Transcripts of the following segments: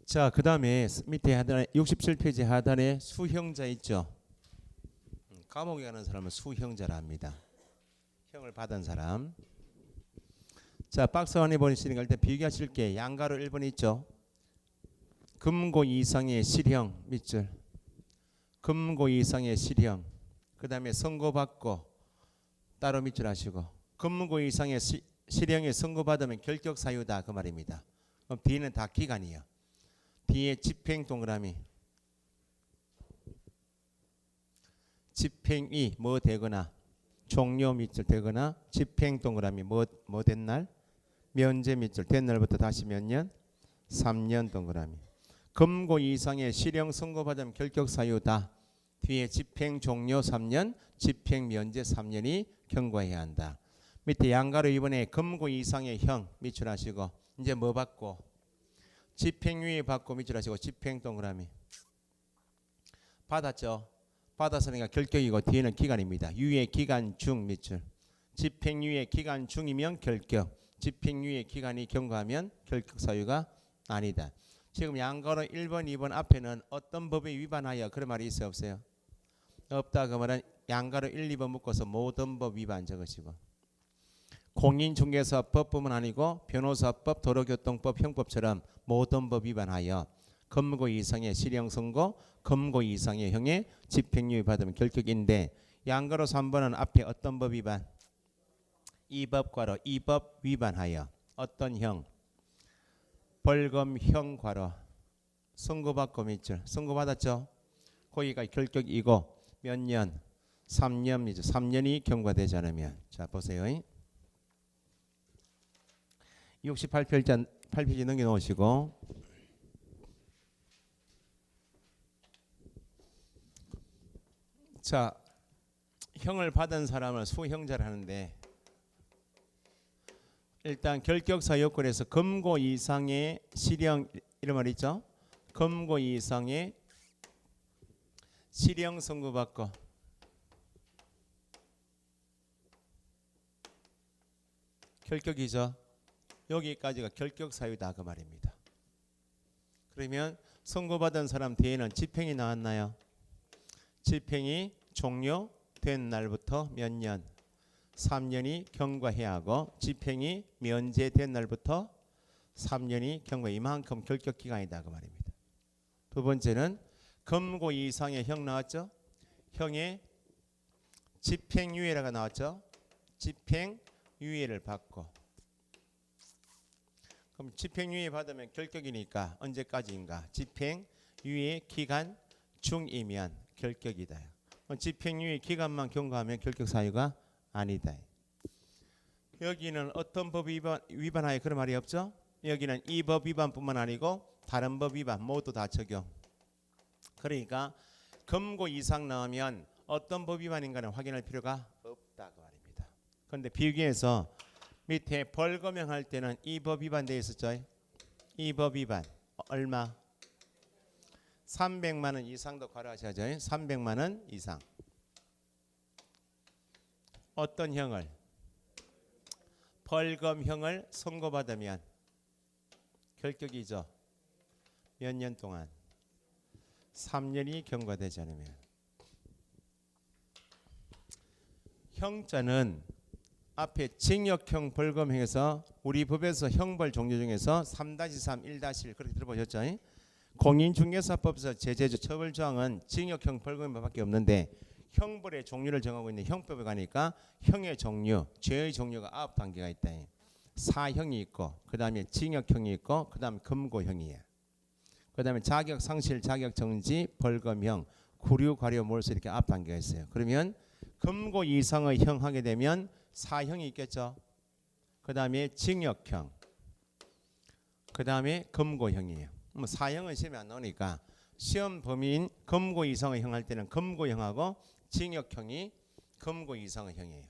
자, 그 다음에 밑에 하단에 67페이지 하단에 수형자 있죠. 감옥에 가는 사람은 수형자라 합니다. 형을 받은 사람. 자, 박스 안에 보시니까 일단 비교하실게. 양가로 1번 있죠. 금고 이상의 실형 밑줄. 금고 이상의 실형. 그 다음에 선고받고 따로 밑줄 하시고. 금고 이상의 실형에 선고받으면 결격사유다 그 말입니다. 그럼 뒤에는 다 기간이에요. 뒤에 집행 동그라미. 집행이 뭐 되거나 종료 밑줄 되거나 집행 동그라미 뭐 된 날 면제 밑줄 된 날부터 다시 몇 년 3년 동그라미. 금고 이상의 실형 선고받으면 결격사유다. 뒤에 집행 종료 3년 집행 면제 3년이 경과해야 한다. 밑에 양가로 이번에 금고 이상의 형 밑줄 하시고 이제 뭐 받고 집행유예 받고 밑줄 하시고 집행 동그라미. 받았죠. 받았으니까 결격이고 뒤에는 기간입니다. 유예 기간 중 밑줄. 집행유예 기간 중이면 결격. 집행유예 기간이 경과하면 결격 사유가 아니다. 지금 양가로 1번 2번 앞에는 어떤 법에 위반하여 그런 말이 있어요 없어요? 없다 그 말은 양가로 1, 2번 묶어서 모든 법 위반 적으시고. 공인중개사법뿐만 아니고 변호사법, 도로교통법, 형법처럼 모든 법 위반하여 금고 이상의 실형 선고, 금고 이상의 형의 집행유예 받으면 결격인데 양가로 3번은 앞에 어떤 법 위반? 이 법 괄호 이 법 위반하여 어떤 형? 벌금형 괄호 선고받고 밑줄 선고받았죠? 거기가 결격이고 몇 년? 3년이죠. 3년이 경과되지 않으면 자 보세요. 68페이지 넘겨놓으시고 자 형을 받은 사람을 수형자를 하는데 일단 결격사 요건에서 금고 이상의 실형 이런 말 있죠. 금고 이상의 실형 선고받고 결격이죠. 여기까지가 결격사유다 그 말입니다. 그러면 선고받은 사람 뒤에는 집행이 나왔나요? 집행이 종료된 날부터 몇 년? 3년이 경과해야 하고 집행이 면제된 날부터 3년이 경과. 이만큼 결격기간이다 그 말입니다. 두 번째는 금고 이상의 형 나왔죠? 형의 집행유예가 나왔죠? 집행유예를 받고 그럼 집행유예 받으면 결격이니까 언제까지인가? 집행유예 기간 중이면 결격이다. 집행유예 기간만 경과하면 결격사유가 아니다. 여기는 어떤 법 위반하여 그런 말이 없죠? 여기는 이 법 위반뿐만 아니고 다른 법 위반 모두 다 적용. 그러니까 금고 이상 나오면 어떤 법 위반인가는 확인할 필요가 없다 그 말입니다. 그런데 비교해서 밑에 벌금형 할 때는 이 법 위반되어 있었죠. 이 법 위반 얼마? 300만 원 이상도 괄호하셔야죠. 300만 원 이상. 어떤 형을? 벌금형을 선고받으면 결격이죠. 몇 년 동안? 3년이 경과되지 않으면. 형자는 앞에 징역형 벌금형에서 우리 법에서 형벌 종류 중에서 3-3, 1-1 그렇게 들어보셨죠? 공인중개사법에서 제재조 처벌조항은 징역형 벌금형밖에 없는데 형벌의 종류를 정하고 있는 형법에 가니까 형의 종류, 죄의 종류가 9단계가 있다. 사형이 있고 그 다음에 징역형이 있고 그 다음에 금고형이에요. 그 다음에 자격상실, 자격정지, 벌금형, 구류, 과료, 몰수 이렇게 9단계가 있어요. 그러면 금고 이상의 형 하게 되면 사형이 있겠죠. 그 다음에 징역형, 그 다음에 금고형이에요. 사형은 시험에 안 나오니까 시험 범위인 금고 이상의 형 할 때는 금고형하고 징역형이 금고 이상의 형이에요.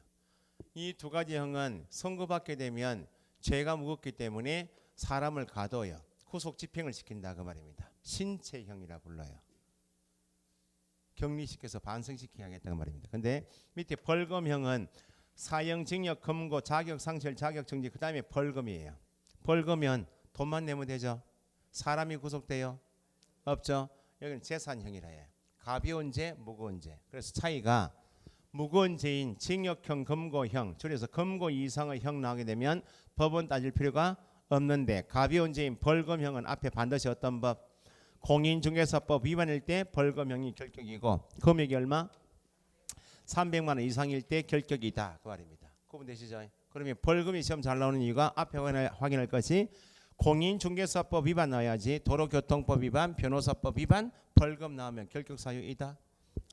이 두 가지 형은 선고받게 되면 죄가 무겁기 때문에 사람을 가둬요. 구속 집행을 시킨다 그 말입니다. 신체형이라 불러요. 격리시켜서 반성시키게 하겠다는 말입니다. 근데 밑에 벌금형은 사형, 징역, 금고, 자격상실, 자격정지 그 다음에 벌금이에요. 벌금은 돈만 내면 되죠. 사람이 구속돼요? 없죠. 여기는 재산형이라 해. 가벼운 죄, 무거운 죄. 그래서 차이가 무거운 죄인 징역형, 금고형, 줄여서 금고 이상의 형 나오게 되면 법원 따질 필요가 없는데, 가벼운 죄인 벌금형은 앞에 반드시 어떤 법? 공인중개사법 위반일 때 벌금형이 결격이고, 금액이 얼마? 300만 원 이상일 때 결격이다, 그 말입니다. 구분되시죠? 그러면 벌금이 시험 잘 나오는 이유가 앞에 확인할 것이 공인중개사법 위반 나와야지. 도로교통법 위반, 변호사법 위반, 벌금 나오면 결격 사유이다?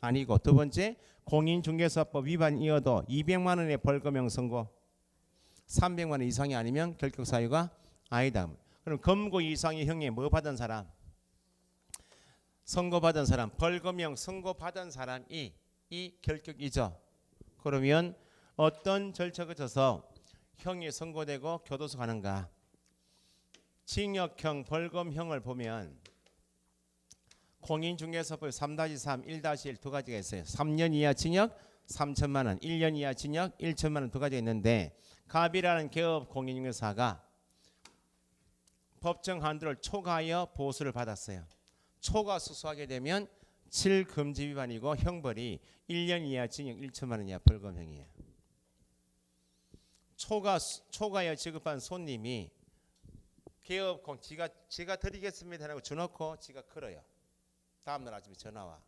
아니고, 두 번째 공인중개사법 위반이어도 200만 원의 벌금형 선고, 300만 원 이상이 아니면 결격 사유가 아니다. 그럼 금고 이상의 형에 뭐 받은 사람? 선고받은 사람, 벌금형 선고받은 사람이 이 결격이죠. 그러면 어떤 절차가 거쳐서 형이 선고되고 교도소 가는가? 징역형, 벌금형을 보면 공인중개사법 3-3, 1-1 두 가지가 있어요. 3년 이하 징역 3천만 원, 1년 이하 징역 1천만 원 두 가지가 있는데, 갑이라는 개업 공인중개사가 법정 한도를 초과하여 보수를 받았어요. 초과 수수하게 되면 7금지 위반이고 형벌이 1년 이하 징역 1천만 원 이하 벌금형이에요. 초과하여 지급한 손님이 개업공 지가 드리겠습니다 하고 주놓고 지가 걸어요. 다음날 아침에 전화와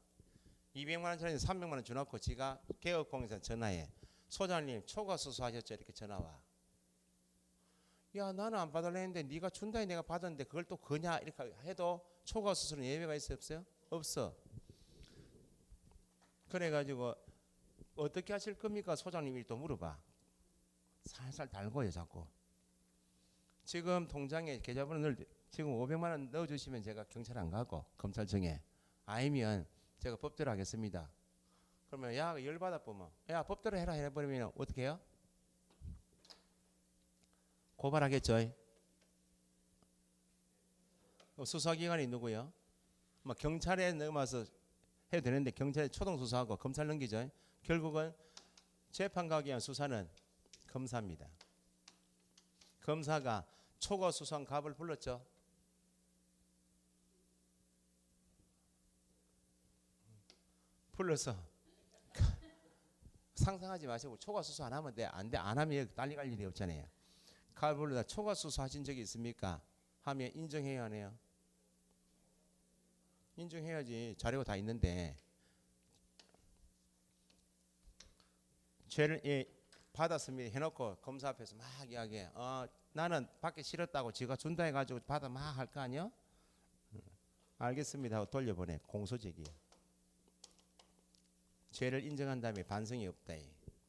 200만 원짜리 300만 원 주놓고 지가 개업공에서 전화해. 소장님 초과 수수하셨죠? 이렇게 전화와. 야, 나는 안 받으려 했는데 네가 준다니 내가 받았는데 그걸 또 거냐? 이렇게 해도 초과 수수는 예외가 있어요? 없어요? 없어. 그래가지고 어떻게 하실 겁니까? 소장님이 또 물어봐. 살살 달고요 자꾸. 지금 통장에 계좌번호를 지금 500만 원 넣어주시면 제가 경찰 안 가고 검찰청에, 아니면 제가 법대로 하겠습니다. 그러면 야, 열받아 보면 야, 법대로 해라 해버리면 어떻게 해요? 고발하겠죠. 수사기관이 누구요? 뭐 경찰에 넘어서 해도 되는데 경찰에 초동 수사하고 검찰 넘기죠. 결국은 재판 가기 위한 수사는 검사입니다. 검사가 초과 수사한 갑을 불렀죠. 불러서 상상하지 마시고 초과 수사 안 하면 돼. 안 하면 딸리 갈 일이 없잖아요. 갑을 불러다 초과 수사하신 적이 있습니까? 하면 인정해야 하네요. 인정해야지. 자료가 다 있는데. 죄를 받았습니다 해놓고 검사 앞에서 막 이야기해. 나는 받기 싫었다고 지가 준다 해가지고 받아 막 할 거 아니야? 알겠습니다 하고 돌려보내. 공소제기. 죄를 인정한 다음에 반성이 없다.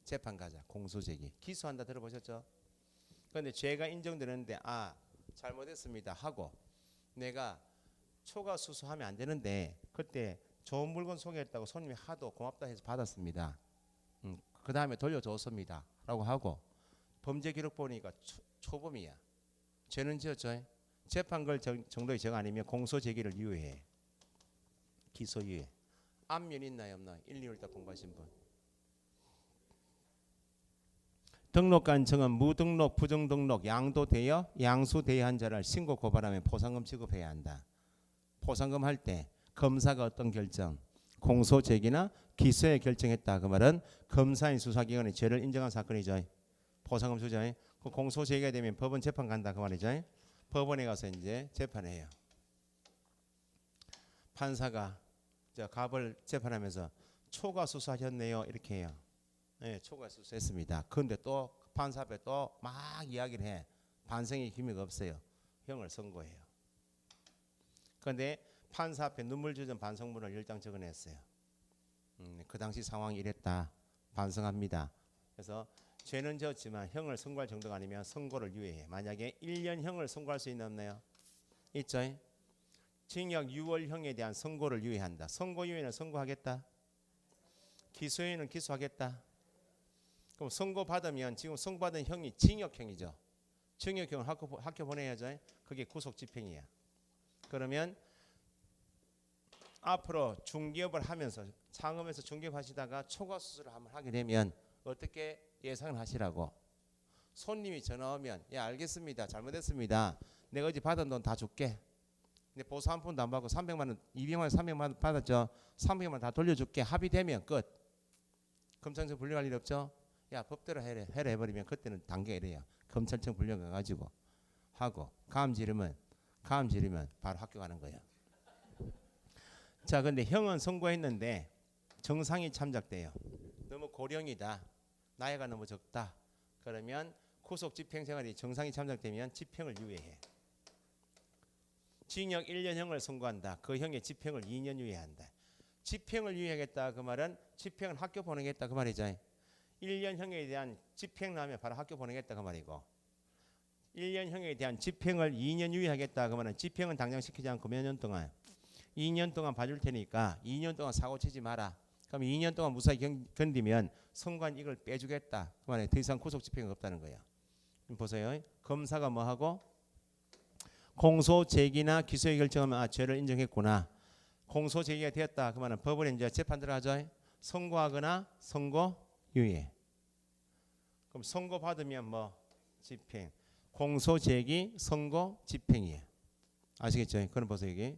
재판 가자. 공소제기. 기소한다 들어보셨죠? 그런데 죄가 인정되는데 잘못했습니다 하고 내가 초과 수수하면 안 되는데 그때 좋은 물건 소개했다고 손님이 하도 고맙다 해서 받았습니다. 그 다음에 돌려줬습니다 라고 하고 범죄 기록 보니까 초범이야. 죄는 지었죠. 재판 걸 정도의 죄가 아니면 공소 제기를 유예해. 기소 유예. 안면 있나요 없나요? 1, 2월 달 공부하신 분. 등록한 청은 무등록, 부정등록, 양도되어 양수대여한 자를 신고 고발하면 포상금 지급해야 한다. 포상금 할 때 검사가 어떤 결정? 공소 제기나 기소에 결정했다. 그 말은 검사인 수사기관이 죄를 인정한 사건이죠. 포상금 주죠. 그 공소 제기가 되면 법원 재판 간다. 그 말이죠. 법원에 가서 이제 재판해요. 판사가 갑을 재판하면서 초과 수사하셨네요. 이렇게 해요. 네, 초과 수사했습니다. 그런데 또 판사 앞에 또 막 이야기를 해. 반성의 기미가 없어요. 형을 선고해요. 그런데 판사 앞에 눈물 젖은 반성문을 10장 적어냈어요. 그 당시 상황이 이랬다. 반성합니다. 그래서 죄는 지었지만 형을 선고할 정도가 아니면 선고를 유예해. 만약에 1년형을 선고할 수 있는 없나요? 있죠. 징역 6월형에 대한 선고를 유예한다. 선고 유예는 선고하겠다. 기소 유예는 기소하겠다. 그럼 선고받으면 지금 선고받은 형이 징역형이죠. 징역형을 학교 보내야죠. 그게 구속집행이야. 그러면 앞으로 중개업을 하면서 상업에서 중개업하시다가 초과 수수를 한번 하게 되면 어떻게 예상을 하시라고. 손님이 전화 오면 알겠습니다. 잘못했습니다. 내가 어제 받은 돈 다 줄게. 근데 보수 한 푼도 안 받고 300만 원, 200만 원, 300만 원 받았죠. 300만 원 다 돌려줄게. 합의되면 끝. 검찰청 불려갈 일 없죠. 야, 법대로 해라 해버리면 그때는 단계가 이래요. 검찰청 불려가가지고 하고 감 지르면 바로 학교 가는 거예요. 자, 근데 형은 선고했는데 정상이 참작돼요. 너무 고령이다. 나이가 너무 적다. 그러면 구속 집행생활이 정상이 참작되면 집행을 유예해. 징역 1년형을 선고한다. 그 형의 집행을 2년 유예한다. 집행을 유예하겠다 그 말은 집행을 학교 보내겠다 그 말이죠. 1년형에 대한 집행 나면 바로 학교 보내겠다 그 말이고 1년형에 대한 집행을 2년 유예하겠다 그 말은 집행은 당장 시키지 않고 몇 년 동안 2년 동안 봐줄 테니까 2년 동안 사고 치지 마라. 그럼 2년 동안 무사히 견디면 선고한 이걸 빼주겠다 그 말에 더 이상 구속 집행이 없다는 거예요. 보세요. 검사가 뭐 하고 공소 제기나 기소에 결정하면 죄를 인정했구나. 공소 제기가 되었다. 그 말은 법원에 이제 재판 들어가죠. 선고하거나 선고 유예. 그럼 선고 받으면 뭐 집행. 공소 제기, 선고, 집행이에요. 아시겠죠? 그럼 보세요. 여기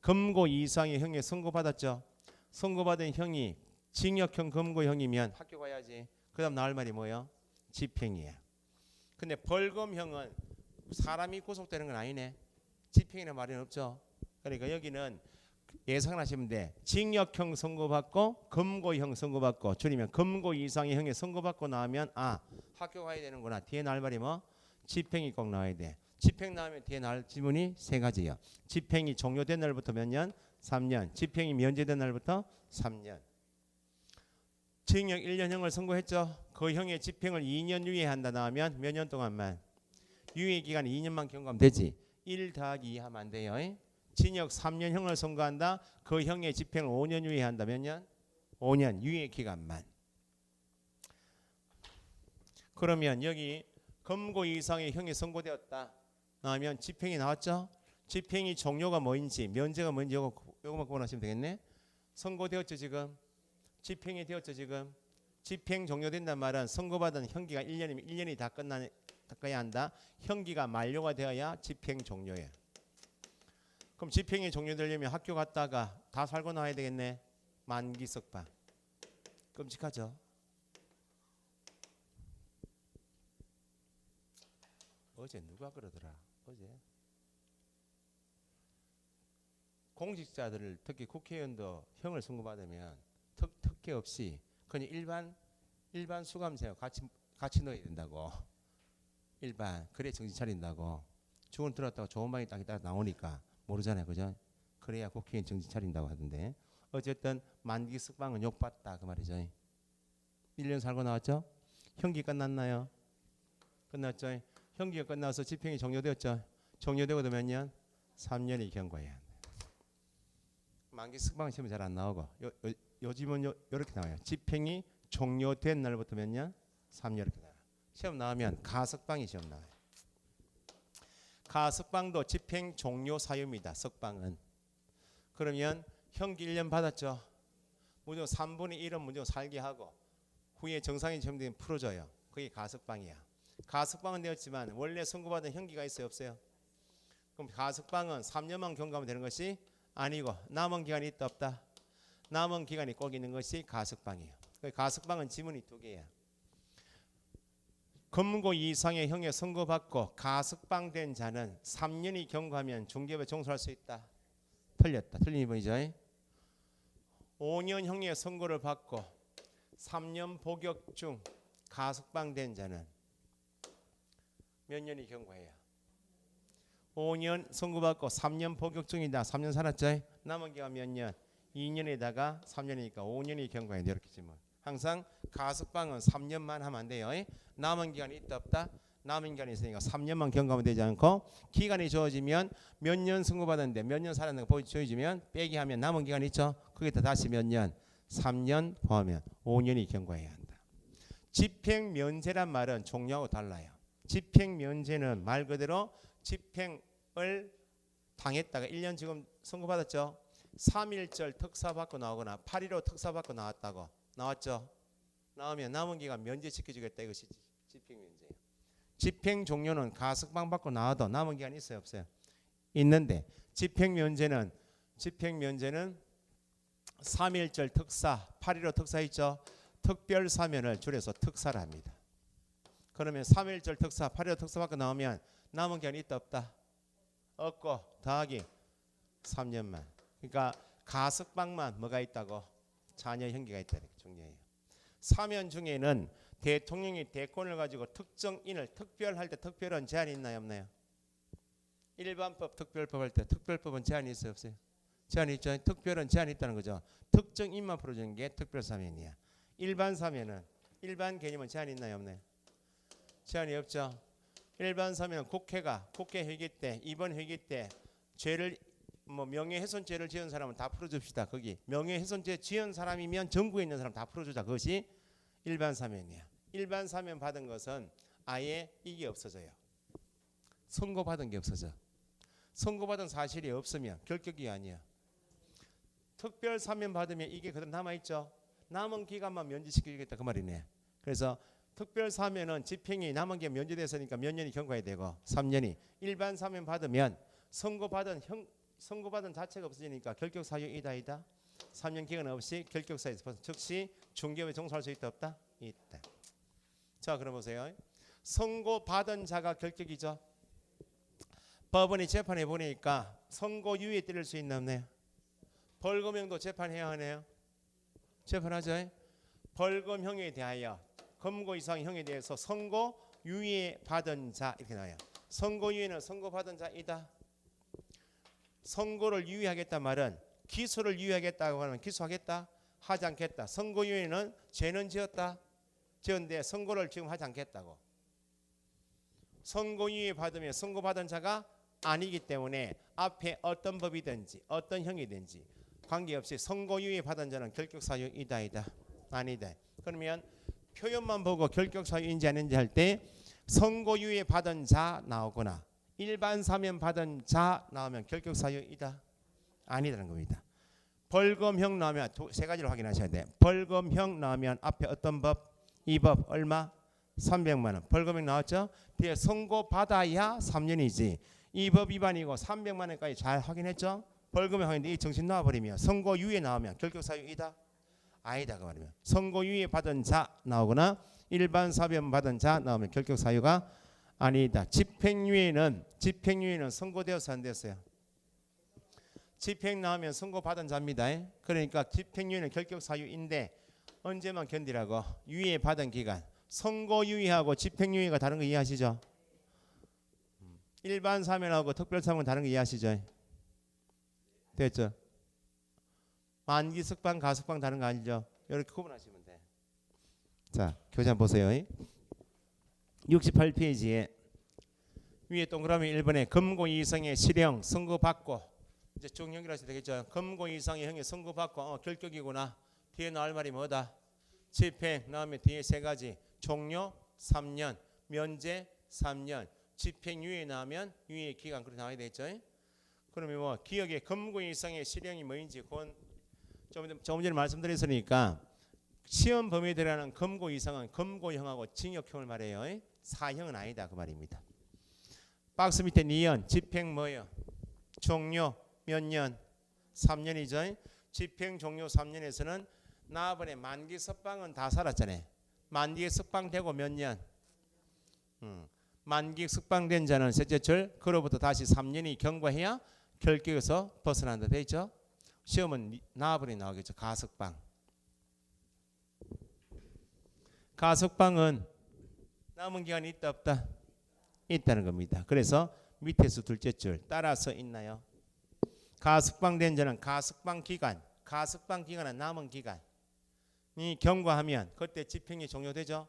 금고 이상의 형에 선고 받았죠. 선고 받은 형이 징역형 금고형이면 학교 가야지. 그다음 나올 말이 뭐예요? 집행이에요. 근데 벌금형은 사람이 구속되는 건 아니네. 집행이라는 말은 없죠. 그러니까 여기는 예상을 하시면 돼. 징역형 선고받고 금고형 선고받고 줄이면 금고 이상의 형에 선고받고 나오면 아 학교 가야 되는구나. 뒤에 나올 말이 뭐? 집행이 꼭 나와야 돼. 집행 나오면 뒤에 나올 지문이 세 가지예요. 집행이 종료된 날부터 몇 년? 3년. 집행이 면제된 날부터 3년. 징역 1년형을 선고했죠. 그 형의 집행을 2년 유예한다 나오면 몇 년 동안만? 유예 기간이 2년만 경과하면 되지. 1 더하기 2 하면 안 돼요. 징역 3년형을 선고한다. 그 형의 집행을 5년 유예한다. 몇 년? 5년 유예 기간만. 그러면 여기 금고 이상의 형이 선고되었다. 나오면 집행이 나왔죠. 집행이 종료가 뭐인지 면제가 뭔지 요거만 구분하시면 되겠네. 선고되었죠 지금. 집행이 되었죠 지금. 집행 종료된단 말은 선고받은 형기가 1년이면 1년이 다 끝나야 한다. 형기가 만료가 되어야 집행 종료예요. 그럼 집행이 종료되려면 학교 갔다가 다 살고 나와야 되겠네. 만기 석방. 끔찍하죠. 어제 누가 그러더라. 어제 공직자들을 특히 국회의원도 형을 선고받으면 특혜 없이 그냥 일반 수감생 같이 넣어야 된다고. 일반 그래 정신 차린다고. 죽은 들었다고 좋은 방이 딱 나오니까 모르잖아요, 그죠? 그래야 국회의원 정신 차린다고 하던데. 어쨌든 만기 석방은 욕받다 그 말이죠. 1년 살고 나왔죠? 형기 끝났나요? 끝났죠? 형기가 끝나서 집행이 종료되었죠? 종료되고 몇 년? 3년이 경과해야 한다. 만기 석방 시험이 잘 안 나오고 요즘은 이렇게 나와요. 집행이 종료된 날부터 몇 년? 3년 이렇게 나와요. 시험 나오면 가석방이 시험 나와요. 가석방도 집행 종료 사유입니다. 석방은. 그러면 형기 1년 받았죠. 무조건 3분의 1은 무조건 살게 하고 후에 정상이 시험되면 풀어줘요. 그게 가석방이야. 가석방은 되었지만 원래 선고받은 형기가 있어요 없어요? 그럼 가석방은 3년만 경과하면 되는 것이 아니고 남은 기간이 있다 없다? 남은 기간이 꼭 있는 것이 가석방이에요. 가석방은 지문이 두 개야. 금고 이상의 형에 선고받고 가석방된 자는 3년이 경과하면 중개부에 종소할 수 있다. 틀렸다. 틀린 부분이죠. 5년형의 선고를 받고 3년 복역 중 가석방된 자는 몇 년이 경과해요? 5년 선고받고 3년 복역 중이다. 3년 살았죠. 남은 기간 몇 년? 2년에다가 3년이니까 5년이 경과해야 돼. 이렇게 지금 항상 가석방은 3년만 하면 안 돼요. 남은 기간이 있다 없다? 남은 기간이 있으니까 3년만 경과하면 되지 않고 기간이 주어지면 몇 년 선고받았는데 몇 년 살았는가 보여주면 빼기 하면 남은 기간이 있죠. 거기다 다시 몇 년? 3년 포함하면 5년이 경과해야 한다. 집행면제란 말은 종류하고 달라요. 집행면제는 말 그대로 집행을 당했다가 1년 지금 선고받았죠. 3.1절 특사 받고 나오거나 8.15 특사 받고 나왔다고. 나왔죠. 나오면 남은 기간 면제시켜주겠다. 이것이 집행면제예요. 집행 종료는 가석방 받고 나와도 남은 기간 있어요 없어요? 있는데 집행면제는 3.1절 특사, 8.15 특사 있죠. 특별사면을 줄여서 특사를 합니다. 그러면 3.1절 특사, 8.15 특사밖에 나오면 남은 기간이 있다 없다? 없고 더하기 3년만. 그러니까 가석방만 뭐가 있다고? 자녀형기가 있다. 이렇게 중요해요. 사면 중에는 대통령이 대권을 가지고 특정인을 특별할 때 특별한 제한이 있나요 없나요? 일반법 특별법 할 때 특별법은 제한이 있어요 없어요? 제한이 있죠. 특별한 제한이 있다는 거죠. 특정인만 풀어주는 게 특별사면이야. 일반 사면은 일반 개념은 제한이 있나요 없나요? 제한이 없죠. 일반 사면은 국회 회기 때 이번 회기 때 죄를 명예훼손죄를 지은 사람은 다 풀어줍시다. 거기 명예훼손죄 지은 사람이면 전국에 있는 사람 다 풀어주자. 그것이 일반 사면이야. 일반 사면 받은 것은 아예 이게 없어져요. 선고받은 게 없어져. 선고받은 사실이 없으면 결격이 아니야. 특별 사면 받으면 이게 그대로 남아있죠. 남은 기간만 면제시키겠다 그 말이네. 그래서 특별 사면은 집행이 남은 게 면제됐으니까 몇 년이 경과해야 되고 3년이. 일반 사면 받으면 선고받은 자체가 없어지니까 결격 사유이다 이다. 3년 기간 없이 결격 사유에서 즉시 중개업에 종사할 수 있다 없다? 있다. 자 그럼 보세요. 선고받은 자가 결격이죠. 법원이 재판해 보니까 선고유예 때릴 수 있나 없나요? 벌금형도 재판해야 하네요. 재판하죠. 벌금형에 대하여 검거 이상 형에 대해서 선고유예 받은 자 이렇게 나와요. 선고유예는 선고받은 자이다. 선고를 유예하겠다 말은 기소를 유예하겠다고 하면 기소하겠다? 하지 않겠다. 선고유예는 죄는 지었다. 지었는데 선고를 지금 하지 않겠다고. 선고유예 받으면 선고받은 자가 아니기 때문에 앞에 어떤 법이든지 어떤 형이든지 관계없이 선고유예 받은 자는 결격사유이다 이다 아니다. 그러면 표현만 보고 결격사유인지 아닌지 할 때 선고유예 받은 자 나오거나 일반 사면 받은 자 나오면 결격사유이다 아니다는 겁니다. 벌금형 나오면 세 가지를 확인하셔야 돼. 벌금형 나오면 앞에 어떤 법? 이 법 얼마? 300만 원. 벌금형 나왔죠? 뒤에 선고받아야 3년이지. 이 법 위반이고 300만 원까지 잘 확인했죠? 벌금형 하는데 이 정신 나와버리면 선고유예 나오면 결격사유이다? 아니다 그 말이면. 선고유예 받은 자 나오거나 일반 사면 받은 자 나오면 결격사유가 아니다. 집행유예는 선고되어서 안 됐어요. 집행 나오면 선고받은 자입니다. 그러니까 집행유예는 결격사유인데 언제만 견디라고? 유예 받은 기간. 선고유예하고 집행유예가 다른 거 이해하시죠? 일반 사면하고 특별사면은 다른 거 이해하시죠? 됐죠? 만기 석방 가석방 다른 거 아니죠? 이렇게 구분하시면 돼. 자 교재 한번 보세요. 68페이지에 위에 동그라미 1번에 금고 이상의 실형 선고받고 이제 중형이라서 되겠죠. 금고 이상의 형이 선고받고 결격이구나. 뒤에 나올 말이 뭐다? 집행 나오면 뒤에 세 가지. 종료 3년, 면제 3년, 집행유예 나오면 유예 기간 그렇게 나와야 되겠죠. 그러면 뭐 기억에 금고 이상의 실형이 뭐인지 그건 조금 전에 말씀드렸으니까 시험 범위에 들어가는 금고 이상은 금고형하고 징역형을 말해요. 사형은 아니다 그 말입니다. 박스 밑에 니은 집행 뭐예요? 종료 몇 년? 3년이죠. 집행 종료 3년에서는 나번에 만기 석방은 다 살았잖아요. 만기에 석방되고 몇 년? 만기 석방된 자는 셋째 절 그로부터 다시 3년이 경과해야 결격에서 벗어난다 돼 있죠. 시험은 나번에 나오겠죠. 가석방. 가석방은 남은 기간이 있다 없다? 있다는 겁니다. 그래서 밑에서 둘째 줄 따라서 있나요? 가석방된 자는 가석방 기간은 남은 기간이 경과하면 그때 집행이 종료되죠.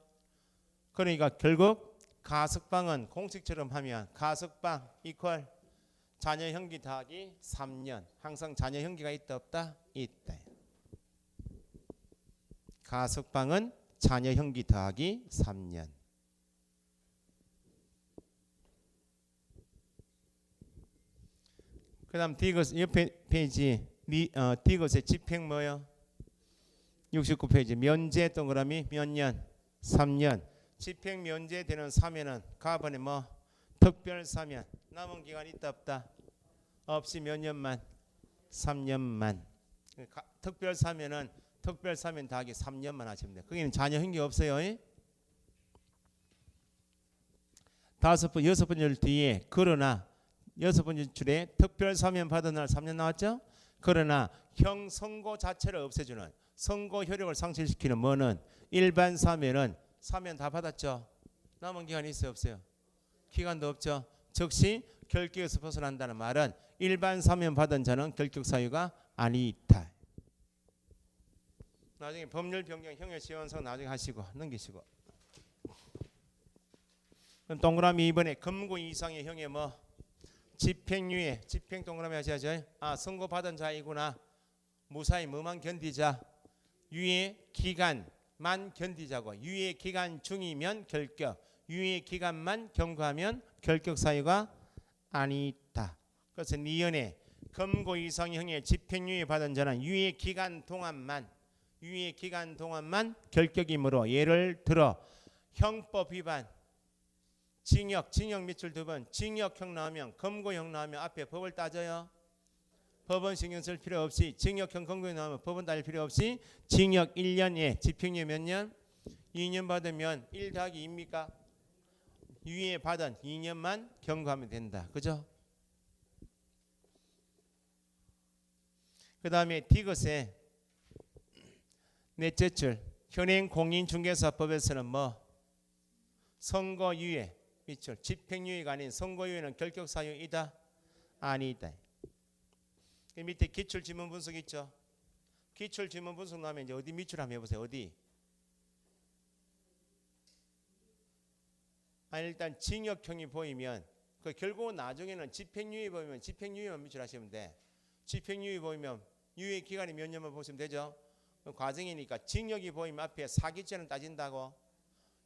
그러니까 결국 가석방은 공식처럼 하면 가석방 이퀄 자녀형기 더하기 3년. 항상 자녀형기가 있다 없다? 있다. 가석방은 자녀형기 더하기 3년. 그 다음 디귿 옆에 페이지 디귿의 집행 뭐요? 69페이지 면제 동그라미 몇 년? 3년. 집행 면제되는 사면은 가번에 뭐? 특별사면. 남은 기간 있다 없다? 없이 몇 년만? 3년만. 특별사면은 특별사면 더하기 3년만 하시면 돼요. 거기는 자녀 흥기 없어요. 여섯 번째 줄 뒤에 그러나 여섯 번째 줄에 특별사면 받은 날 3년 나왔죠? 그러나 형 선고 자체를 없애주는 선고 효력을 상실시키는 뭐는 일반 사면은 사면 다 받았죠? 남은 기간이 있어요 없어요? 기간도 없죠? 즉시 결격에서 벗어난다는 말은 일반 사면 받은 자는 결격 사유가 아니다. 나중에 법률 변경 형의 시원성 나중에 하시고 넘기시고. 그럼 동그라미 이번에 금고 이상의 형의 뭐 집행유예 집행 동그라미 하셔야죠. 아 선고 받은 자이구나. 무사히 뭐만 견디자. 유예 기간만 견디자고. 유예 기간 중이면 결격. 유예 기간만 경과하면 결격 사유가 아니다. 그래서 니은에 금고 이상형의 집행유예 받은 자는 유예 기간 동안만 결격이므로 예를 들어 형법 위반 징역 밑줄 2번 징역형 나오면 검거형 나오면 앞에 법을 따져요. 법원 신경 쓸 필요 없이 징역형 검거형 나오면 법원 따질 필요 없이 징역 1년에 집행유예 몇 년? 2년 받으면 1 더하기 2입니까? 유예 받은 2년만 경고하면 된다. 그죠? 그 다음에 디귿에 넷째 줄 현행 공인중개사법에서는 뭐 선고유예 밑줄 집행유예가 아닌 선고유예는 결격사유이다? 아니다. 그 밑에 기출지문 분석 있죠? 기출지문 분석 나오면 이제 어디 밑줄 한번 해보세요. 어디? 아니 일단 징역형이 보이면 그 결국은 나중에는 집행유예 보이면 집행유예만 밑줄하시면 돼. 집행유예 보이면 유예 기간이 몇 년만 보시면 되죠. 과정이니까 징역이 보이면 앞에 사기죄는 따진다고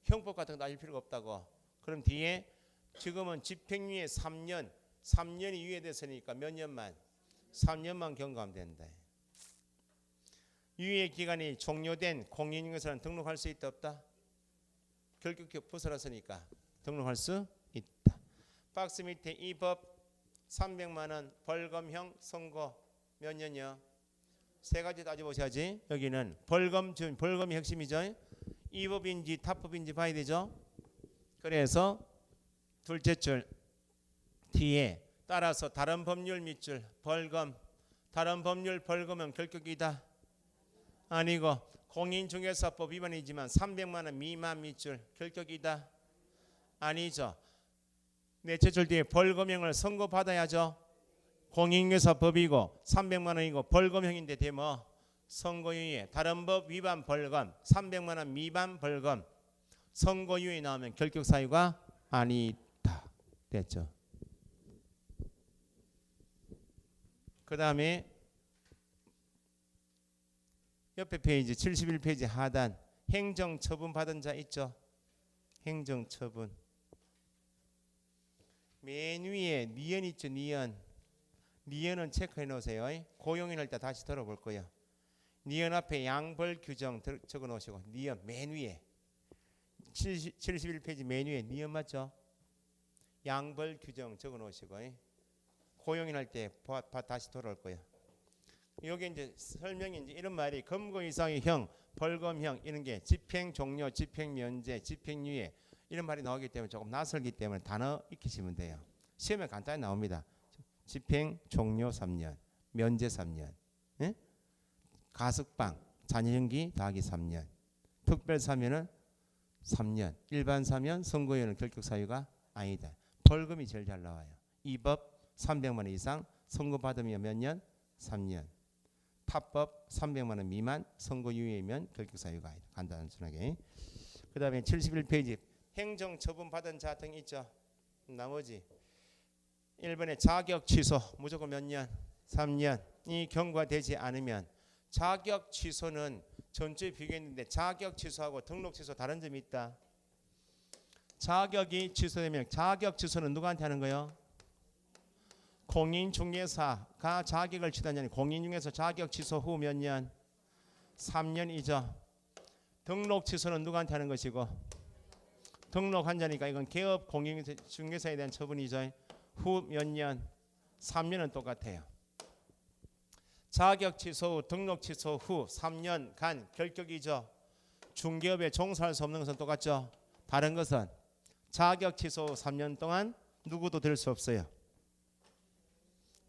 형법 같은 거 따질 필요가 없다고. 그럼 뒤에 지금은 집행유예 3년이 유예됐으니까 몇 년만? 3년만 경고하면 된다. 유예 기간이 종료된 공인중개사는 등록할 수 있다 없다? 결격력 벗어났으니까 등록할 수 있다. 박스 밑에 이 법 300만 원 벌금형 선고 몇 년이요? 세 가지 따져보셔야지. 여기는 벌금이 핵심이죠. 이 법인지 타법인지 봐야 되죠. 그래서 둘째 줄 뒤에 따라서 다른 법률 밑줄 벌금 다른 법률 벌금은 결격이다. 아니고 공인중개사법 위반이지만 300만 원 미만 밑줄 결격이다. 아니죠. 넷째 줄 뒤에 벌금형을 선고받아야죠. 공인중개사법이고 300만 원이고 벌금형인데 되면 선고유예 다른 법 위반 벌금 300만 원 미만 벌금 선고유예 나오면 결격사유가 아니다. 됐죠. 그 다음에 옆에 페이지 71페이지 하단 행정처분 받은 자 있죠. 행정처분 맨 위에 니은 있죠. 니은은 체크해 놓으세요. 고용인 할 때 다시 들어볼 거예요. 니은 앞에 양벌 규정 적어 놓으시고 니은 맨 위에 71페이지 맨 위에 니은 맞죠? 양벌 규정 적어 놓으시고 고용인 할 때 다시 돌아올 거예요. 여기 이제 설명이 이제 이런 말이 금고 이상의 형, 벌금형 이런 게 집행 종료, 집행 면제, 집행유예 이런 말이 나오기 때문에 조금 낯설기 때문에 단어 익히시면 돼요. 시험에 간단히 나옵니다. 집행 종료 3년, 면제 3년, 가석방, 자녀형기 더하기 3년, 특별사면은 3년, 일반사면, 선고유예는 결격사유가 아니다. 벌금이 제일 잘 나와요. 이 법 300만 원 이상 선고받으면 몇 년? 3년. 타법 300만 원 미만 선고유예면 결격사유가 아니다. 간단하게. 그 다음에 71페이지 행정처분 받은 자 등 있죠. 나머지 1번에 자격 취소 무조건 몇 년? 3년이 경과되지 않으면 자격 취소는 전주에 비교했는데 자격 취소하고 등록 취소 다른 점이 있다. 자격이 취소되면 자격 취소는 누구한테 하는 거예요? 공인중개사가 자격을 취소하냐니 공인중개사 자격 취소 후 몇 년? 3년이죠. 등록 취소는 누구한테 하는 것이고 등록한 자니까 이건 개업 공인중개사에 대한 처분이죠. 후 몇 년? 3년은 똑같아요. 자격 취소 후 등록 취소 후 3년간 결격이죠. 중개업에 종사할 수 없는 것은 똑같죠. 다른 것은 자격 취소 후 3년 동안 누구도 될 수 없어요.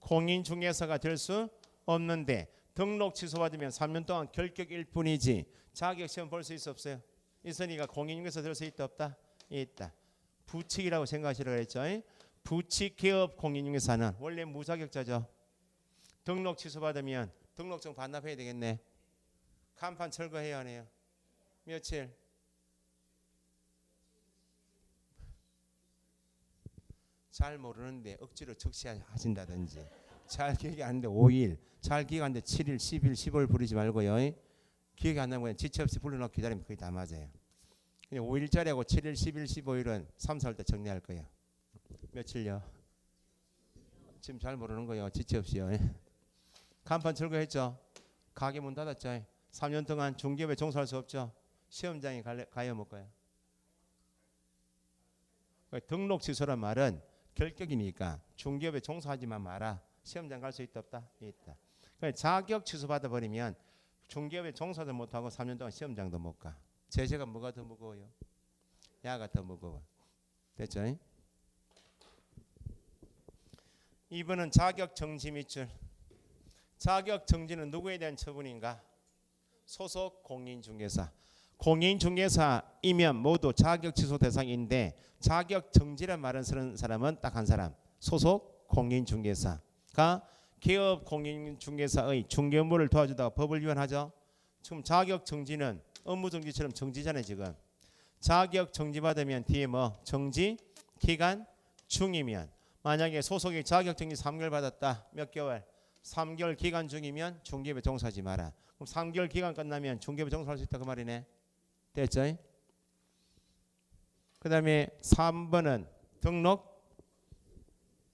공인중개사가 될 수 없는데 등록 취소받으면 3년 동안 결격일 뿐이지 자격시험 볼 수 있어 없어요? 있으니까 공인중개사 될 수 있다 없다? 있다. 부칙이라고 생각하시라고 했죠. 부칙 개업 공인중개사는 원래 무자격자죠. 등록 취소받으면 등록증 반납해야 되겠네. 간판 철거해야 하네요. 며칠? 잘 모르는데 억지로 적시하신다든지 잘 기억이 안 나는데 5일, 잘 기억 안 나는데 7일, 10일, 15일 부르지 말고요. 기억이 안 나면 그냥 지체 없이 불러놓고 기다리면 거의 다 맞아요. 그냥 5일짜리하고 7일, 10일, 15일은 3, 4일 때 정리할 거예요. 며칠요? 지금 잘 모르는 거예요. 지체 없이요. 간판 철거했죠. 가게 문 닫았죠. 3년 동안 중개업에 종사할 수 없죠. 시험장에 가요 못 가요? 등록 취소란 말은 결격이니까 중개업에 종사하지만 마라. 시험장 갈 수 있다 없다? 있다. 자격 취소 받아버리면 중개업에 종사도 못하고 3년 동안 시험장도 못 가. 제재가 뭐가 더 무거워요? 야가 더 무거워. 됐죠? 2번은 자격 정지 밑줄. 자격 정지는 누구에 대한 처분인가? 소속 공인중개사. 공인중개사이면 모두 자격 취소 대상인데 자격 정지란 말을 쓰는 사람은 딱 한 사람. 소속 공인중개사가 개업 공인중개사의 중개업무를 도와주다가 법을 위반하죠. 지금 자격 정지는 업무 정지처럼 정지잖아요. 지금 자격 정지 받으면 뒤에 뭐 정지 기간 중이면 만약에 소속이 자격 정지 3개월 받았다. 몇 개월? 3개월 기간 중이면 중개업에 종사하지 마라. 그럼 3개월 기간 끝나면 중개업에 종사할 수 있다 그 말이네. 됐죠? 그 다음에 3번은 등록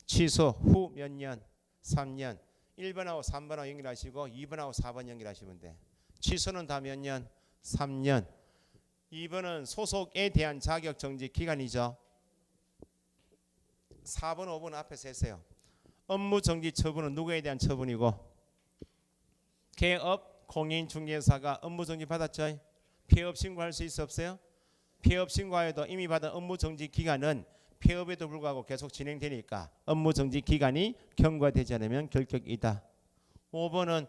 취소 후 몇 년? 3년. 1번하고 3번하고 연결하시고 2번하고 4번 연결하시면 돼. 취소는 다 몇 년? 3년. 2번은 소속에 대한 자격 정지 기간이죠. 4번, 5번 앞에서 했어요. 업무 정지 처분은 누구에 대한 처분이고 개업 공인중개사가 업무 정지 받았죠. 폐업 신고할 수 있어 없어요? 폐업 신고해도 이미 받은 업무 정지 기간은 폐업에도 불구하고 계속 진행되니까 업무 정지 기간이 경과되지 않으면 결격이다. 5번은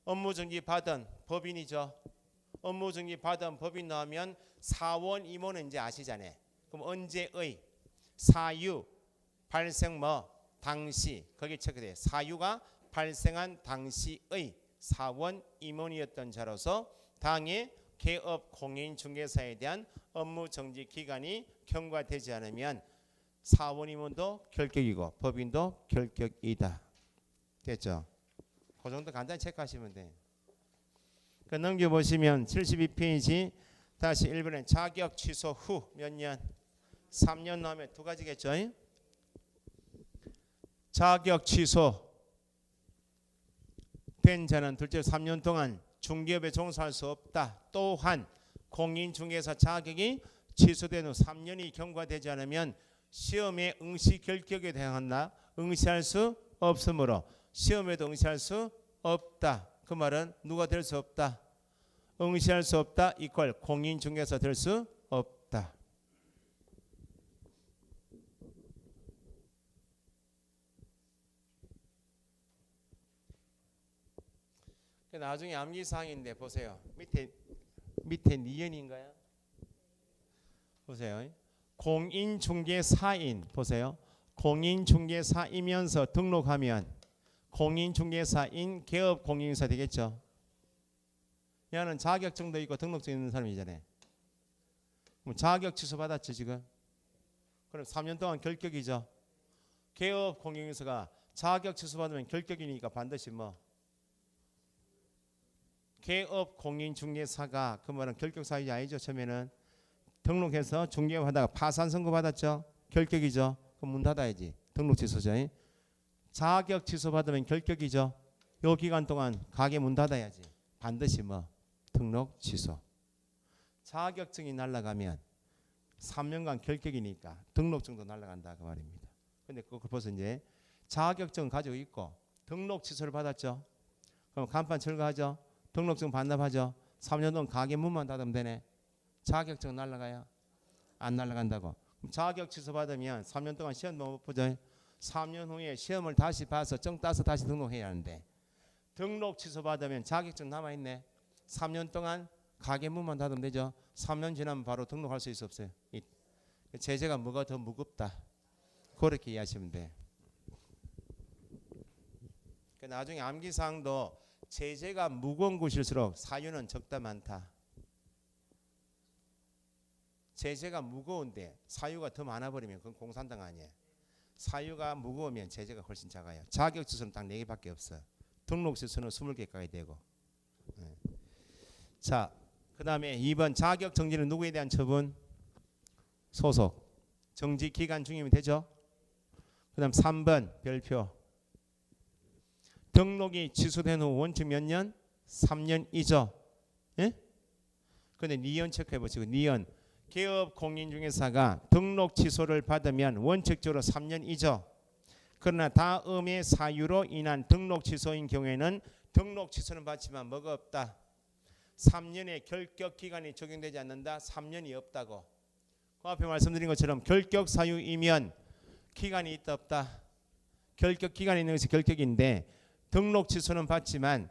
업무 정지 받은 법인이죠. 업무 정지 받은 법인 나오면 사원 임원은 이제 아시잖아요. 그럼 언제의 사유 발생 뭐 당시 거기 체크돼요. 사유가 발생한 당시의 사원 임원이었던 자로서 당해 개업 공인중개사에 대한 업무 정지 기간이 경과되지 않으면 사원 임원도 결격이고 법인도 결격이다. 됐죠? 그 정도 간단히 체크하시면 돼요. 그 넘겨보시면 72페이지 다시 1번에 자격 취소 후 몇 년? 3년 나오면 두 가지겠죠? 자격 취소 된 자는 둘째 3년 동안 중개업에 종사할 수 없다. 또한 공인중개사 자격이 취소된 후 3년이 경과되지 않으면 시험에 응시 결격에 대항한다. 응시할 수 없으므로 시험에도 응시할 수 없다. 그 말은 누가 될 수 없다. 응시할 수 없다 이퀄 공인중개사 될 수 없다. 나중에 암기사항인데 보세요. 밑에 니은인가요? 보세요. 공인중개사인 보세요. 공인중개사이면서 등록하면 공인중개사인 개업 공인중개사 되겠죠. 얘는 자격증도 있고 등록증 있는 사람이잖아요. 그럼 자격 취소 받았죠 지금. 그럼 3년 동안 결격이죠. 개업 공인중개사가 자격 취소 받으면 결격이니까 반드시 뭐 개업 공인중개사가 그 말은 결격 사유지 아니죠. 처음에는 등록해서 중개업하다가 파산 선고 받았죠. 결격이죠. 그럼 문 닫아야지. 등록 취소죠. 자격 취소 받으면 결격이죠. 요 기간 동안 가게 문 닫아야지. 반드시 뭐 등록 취소. 자격증이 날아가면 3년간 결격이니까 등록증도 날아간다 그 말입니다. 근데 그거 벌써 이제 자격증 가지고 있고 등록 취소를 받았죠. 그럼 간판 철거하죠. 등록증 반납하죠. 3년 동안 가게 문만 닫으면 되네. 자격증 날라가요? 안 날라간다고. 그럼 자격 취소 받으면 3년 동안 시험도 못 보죠. 3년 후에 시험을 다시 봐서 정 따서 다시 등록해야 하는데 등록 취소 받으면 자격증 남아있네. 3년 동안 가게 문만 닫으면 되죠. 3년 지나면 바로 등록할 수 있어 없어요? 제재가 뭐가 더 무겁다. 그렇게 이해하시면 돼. 나중에 암기사항도 제재가 무거운 곳일수록 사유는 적다 많다. 제재가 무거운데 사유가 더 많아버리면 그건 공산당 아니에요. 사유가 무거우면 제재가 훨씬 작아요. 자격 취소는 딱 4개밖에 없어요. 등록 취소는 20개까지 되고. 자, 그 다음에 2번 자격 정지는 누구에 대한 처분? 소속. 정지 기간 중이면 되죠. 그 다음 3번 별표. 등록이 취소된 후 원칙 몇 년? 3년이죠. 예? 근데 니은 체크해 보시고 니은. 개업 공인중개사가 등록 취소를 받으면 원칙적으로 3년이죠. 그러나 다음의 사유로 인한 등록 취소인 경우에는 등록 취소는 받지만 뭐가 없다. 3년의 결격 기간이 적용되지 않는다. 3년이 없다고. 그 앞에 말씀드린 것처럼 결격 사유이면 기간이 있다 없다. 결격 기간이 있는 것이 결격인데 등록 취소는 받지만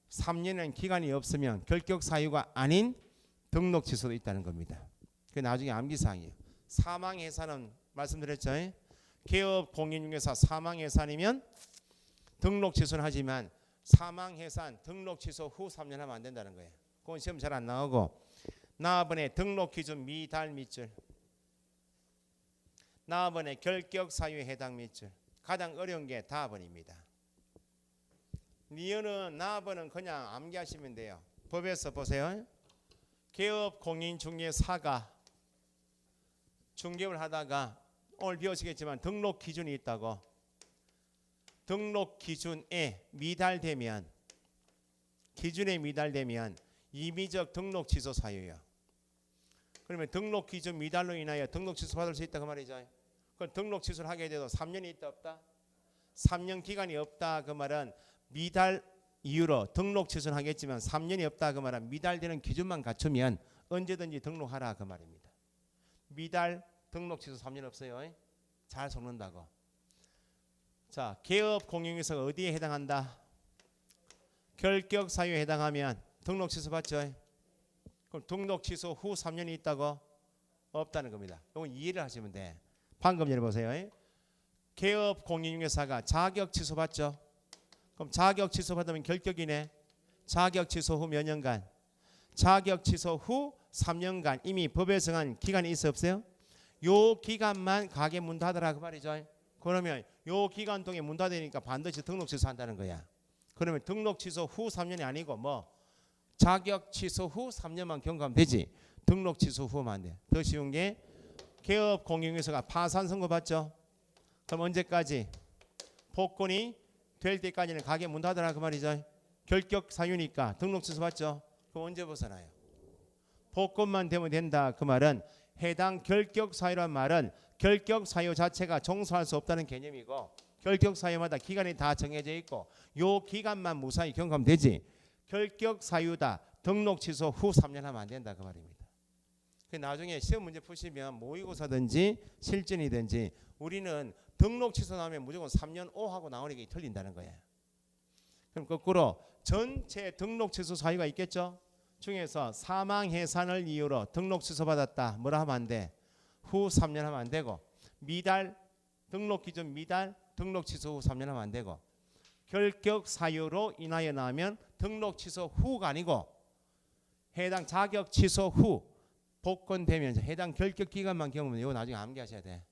3년은 기간이 없으면 결격 사유가 아닌 등록 취소도 있다는 겁니다. 그 나중에 암기사항이에요. 사망해산은 말씀드렸죠. 개업 공인중개사 사망해산이면 등록 취소는 하지만 사망해산 등록 취소 후 3년 하면 안 된다는 거예요. 그건 시험 잘 안 나오고. 나번에 등록 기준 미달 밑줄. 나번에 결격 사유에 해당 밑줄. 가장 어려운 게 다번입니다. 니은은 나번은 그냥 암기하시면 돼요. 법에서 보세요. 개업 공인중개사가 중개업을 하다가 오늘 배우시겠지만 등록 기준이 있다고. 등록 기준에 미달되면 기준에 미달되면 임의적 등록 취소 사유예요. 그러면 등록 기준 미달로 인하여 등록 취소 받을 수 있다 그 말이죠. 그럼 등록 취소를 하게 돼도 3년이 있다 없다? 3년 기간이 없다 그 말은 미달 이유로 등록 취소는 하겠지만 3년이 없다 그 말은 미달되는 기준만 갖추면 언제든지 등록하라 그 말입니다. 미달 등록 취소 3년 없어요. 잘 속는다고. 자, 개업 공인중개사가 어디에 해당한다? 결격 사유에 해당하면 등록 취소 받죠. 그럼 등록 취소 후 3년이 있다고? 없다는 겁니다. 이건 이해를 하시면 돼. 방금 전에 보세요. 개업 공인중개사가 자격 취소 받죠. 그럼 자격 취소 받으면 결격이네. 자격 취소 후 몇 년간? 자격 취소 후 3년간 이미 법에 정한 기간이 있어 없어요? 요 기간만 가게 문 닫으라 그 말이죠. 그러면 요 기간 동안 문 닫으니까 반드시 등록 취소한다는 거야. 그러면 등록 취소 후 3년이 아니고 뭐 자격 취소 후 3년만 경과하면 되지. 등록 취소 후만 안 돼. 더 쉬운 게 개업 공인중개사가 파산 선고 받죠. 그럼 언제까지? 복권이 될 때까지는 가게 문 닫으라 그 말이죠. 결격 사유니까 등록 취소 받죠. 그럼 언제 벗어나요? 복권만 되면 된다 그 말은 해당 결격 사유란 말은 결격 사유 자체가 종소할 수 없다는 개념이고 결격 사유마다 기간이 다 정해져 있고 요 기간만 무사히 경과하면 되지. 결격 사유다. 등록 취소 후 3년 하면 안 된다 그 말입니다. 나중에 시험 문제 푸시면 모의고사든지 실전이든지 우리는 등록 취소 나오면 무조건 3년 5하고 나오니까 틀린다는 거예요. 그럼 거꾸로 전체 등록 취소 사유가 있겠죠. 중에서 사망 해산을 이유로 등록 취소 받았다. 뭐라 하면 안 돼. 후 3년 하면 안 되고 미달 등록 기준 미달 등록 취소 후 3년 하면 안 되고 결격 사유로 인하여 나오면 등록 취소 후가 아니고 해당 자격 취소 후 복권되면서 해당 결격 기간만 경험하면 이거 나중에 암기하셔야 돼.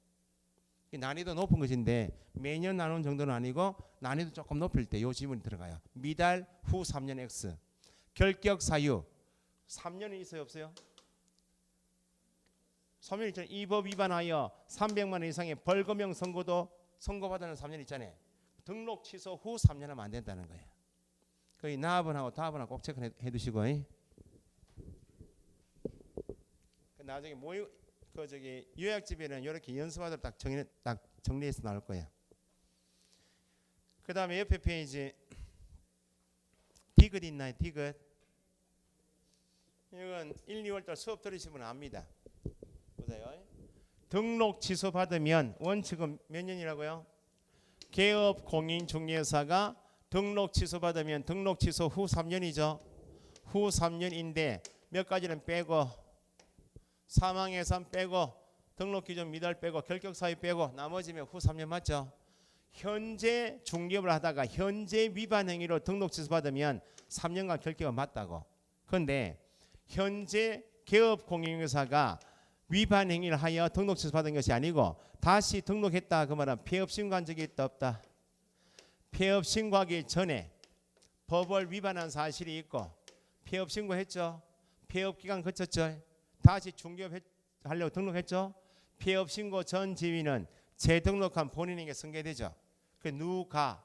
난이도 높은 것인데 매년 나누는 정도는 아니고 난이도 조금 높일 때 이 지문이 들어가요. 미달 후 3년 X 결격 사유 3년이 있어요 없어요? 3년 있잖아요. 이 법 위반하여 300만 원 이상의 벌금형 선고도 선고받는 3년 있잖아요. 등록 취소 후 3년 하면 안 된다는 거예요. 거의 나번하고 다번하고 꼭 체크해 두시고 나중에 요약집에는 이렇게 연습하도록 딱 정리해서 나올 거예요. 그 다음에 옆에 페이지 디귿 있나요? 디귿. 이건 1, 2월달 수업 들으시면 압니다. 보세요. 등록 취소 받으면 원칙은 몇 년이라고요? 개업 공인중개사가 등록 취소 받으면 등록 취소 후 3년이죠. 후 3년인데 몇 가지는 빼고 사망예산 빼고 등록 기준 미달 빼고 결격 사유 빼고 나머지면 후 3년 맞죠? 현재 중개업을 하다가 현재 위반 행위로 등록 취소 받으면 3년간 결격은 맞다고. 그런데 현재 개업 공인중개사가 위반 행위를 하여 등록 취소 받은 것이 아니고 다시 등록했다 그 말은 폐업 신고한 적이 있다 없다? 폐업 신고하기 전에 법을 위반한 사실이 있고 폐업 신고했죠. 폐업 기간 거쳤죠. 다시 중개업 하려고 등록했죠. 폐업 신고 전 지위는 재등록한 본인에게 승계되죠. 그 누가